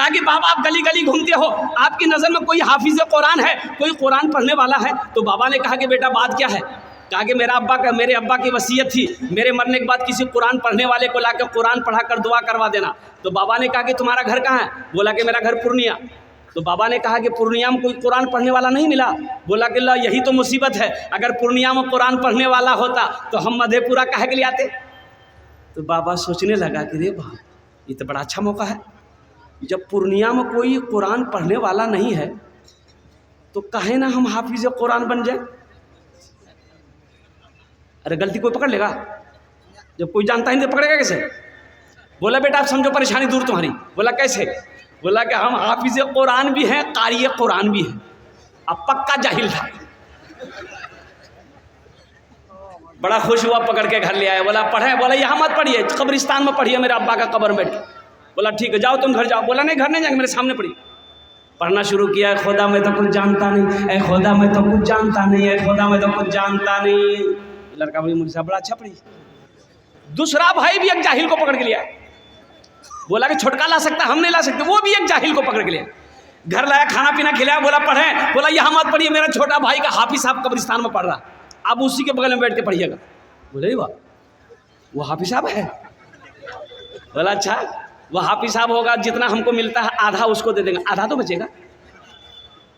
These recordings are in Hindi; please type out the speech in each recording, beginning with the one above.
कहा कि बाबा आप गली गली घूमते हो, आपकी नज़र में कोई हाफिज़ कुरान है, कोई कुरान पढ़ने वाला है? तो बाबा ने कहा कि बेटा बात क्या है? कहा कि मेरे अब्बा की वसीयत थी, मेरे मरने के बाद किसी कुरान पढ़ने वाले को लाकर कुरान पढ़ा कर दुआ करवा देना। तो बाबा ने कहा कि तुम्हारा घर कहाँ है? बोला कि मेरा घर पूर्णिया। तो बाबा ने कहा कि पूर्णिया में कोई कुरान पढ़ने वाला नहीं मिला? बोला कि ला यही तो मुसीबत है, अगर पूर्णिया में कुरान पढ़ने वाला होता तो हम मधेपुरा काहे के लिए आते? तो बाबा सोचने लगा कि रे वाह, ये तो बड़ा अच्छा मौका है, जब पूर्णिया में कोई कुरान पढ़ने वाला नहीं है तो काहे ना हम हाफिज़ कुरान बन जाए। अरे गलती कोई पकड़ लेगा? जब कोई जानता ही नहीं तो पकड़ेगा कैसे? बोला बेटा आप समझो परेशानी दूर तुम्हारी। बोला कैसे? बोला कि हम हाफिज़ कुरान भी हैं, कारी कुरान भी हैं। अब पक्का जाहिल था, बड़ा खुश हुआ, पकड़ के घर ले आया। बोला पढ़े? बोला यहाँ मत पढ़िए, कब्रिस्तान में पढ़िए, मेरे अब्बा का कब्र में बैठ। बोला ठीक है जाओ तुम घर जाओ। बोला नहीं घर नहीं जाएंगे, मेरे सामने पढ़िए। पढ़ना शुरू किया, खुदा मैं तो कुछ जानता नहीं, ए खुदा मैं तो कुछ जानता नहीं, ए खुदा मैं तो कुछ जानता नहीं। लड़का बोली मुझसे बड़ा अच्छा पढ़ी। दूसरा भाई भी एक जाहिल को पकड़ के लिया, बोला कि छोटका ला सकता, हम नहीं ला सकते। वो भी एक जाहिल को पकड़ के लिया, घर लाया, खाना पीना खिलाया। बोला पढ़े? बोला यहाँ मत पढ़िए, मेरा छोटा भाई का हाफिज साहब कब्रिस्तान में पढ़ रहा, आप उसी के बगल में बैठ के पढ़िएगा। बोले वाह, वो हाफिज साहब है? बोला अच्छा, वो हाफिज साहब होगा, जितना हमको मिलता है आधा उसको दे देंगे, आधा तो बचेगा।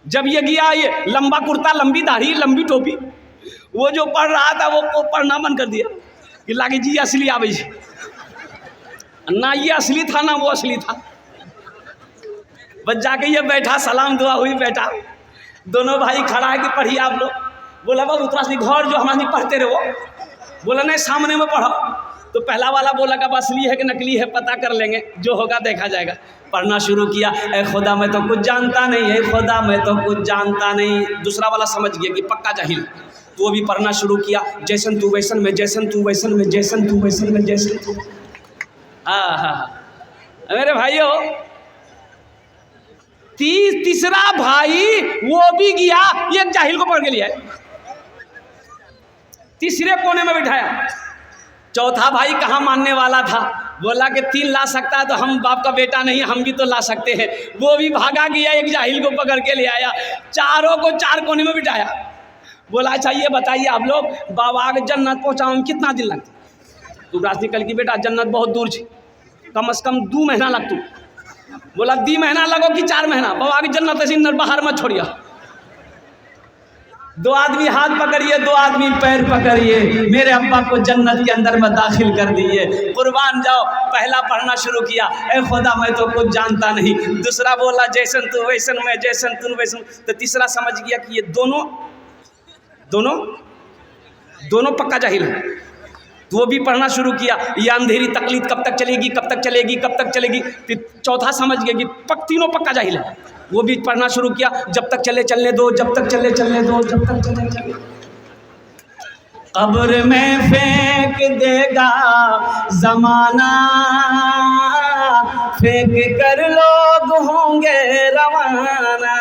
जब ये गया, ये लंबा कुर्ता, लंबी दाढ़ी, लंबी टोपी, वो जो पढ़ रहा था वो पढ़ना बंद कर दिया कि लागे जी असली आवे जी। ना ये असली था ना वो असली था। बस जाके ये बैठा, सलाम दुआ हुई, बैठा। दोनों भाई खड़ा है कि पढ़िए आप लोग। बोला बाबू उतना सी घर जो हमारे पढ़ते रहे वो। बोला नहीं सामने में पढ़ो। तो पहला वाला बोला कि असली है कि नकली है पता कर लेंगे, जो होगा देखा जाएगा। पढ़ना शुरू किया, ए खुदा मैं तो कुछ जानता नहीं, ए खुदा मैं तो कुछ जानता नहीं। दूसरा वाला समझ गया कि पक्का जाहिल, तो वो भी पढ़ना शुरू किया, जैसन तू वैसन में, जैसन तू वैसन में, जैसन तू वैसन में, जैसन तू। हाँ मेरे भाइयों, तीसरा भाई वो भी गया, एक जाहिल को पकड़ के लिया, तीसरे कोने में बिठाया। चौथा भाई कहाँ मानने वाला था, बोला कि 3 ला सकता है तो हम बाप का बेटा नहीं, हम भी तो ला सकते हैं। वो भी भागा गया, एक जाहिल को पकड़ के ले आया, चारों को 4 कोने में बिठाया। बोला अच्छा ये बताइए आप लोग, बाबा के जन्नत पहुँचाने में कितना दिन लगता? तू रात निकल की बेटा जन्नत बहुत दूर है, कम से कम 2 महीना लगतू। बोला 2 महीना लगो कि 4 महीना? बाबा की जन्नत ऐसी बाहर मत छोड़िया। 2 आदमी हाथ पकड़िए, 2 आदमी पैर पकड़िए, मेरे अब्बा को जन्नत के अंदर में दाखिल कर दिए। कुर्बान जाओ। पहला पढ़ना शुरू किया, ए खुदा मैं तो कुछ जानता नहीं। दूसरा बोला जैसन तू वैसन में, जैसन तू वैसन। तो तीसरा समझ गया कि ये दोनों पक्का जाहिल है। तो वो भी पढ़ना शुरू किया, ये अंधेरी तकलीफ कब तक चलेगी, कब तक चलेगी, कब तक चलेगी। फिर चौथा समझ गया कि तीनों पक्का जाहिल है। वो भी पढ़ना शुरू किया, जब तक चले चलने दो, जब तक चले चलने दो, जब तक चले चले। कब्र में फेंक देगा जमाना, फेंक कर लोग होंगे रवाना।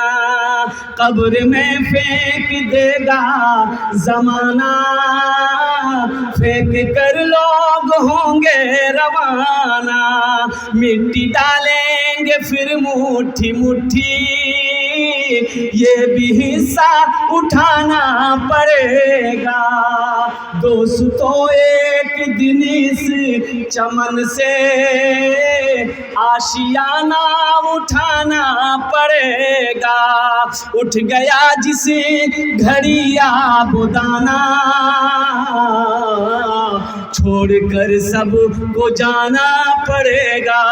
कब्र में फेंक देगा जमाना, फेंक कर लोग होंगे रवाना। मिट्टी डालेंगे फिर मुट्ठी मुट्ठी, ये भी हिस्सा उठाना पड़ेगा। दोस्तों एक दिन इस चमन से आशियाना उठाना पड़ेगा। उठ गया जिस घड़ी आबुदाना, छोड़कर सब को जाना पड़ेगा।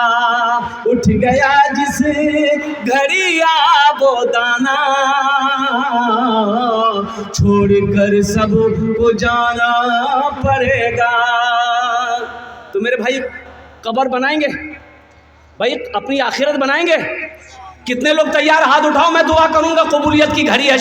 उठ गया जिस घड़ी आबुदाना, छोड़कर सब को जाना पड़ेगा। तो मेरे भाई कब्र बनाएंगे भाई, अपनी आखिरत बनाएंगे। कितने लोग तैयार? हाथ उठाओ, मैं दुआ करूंगा, कबूलियत की घड़ी है।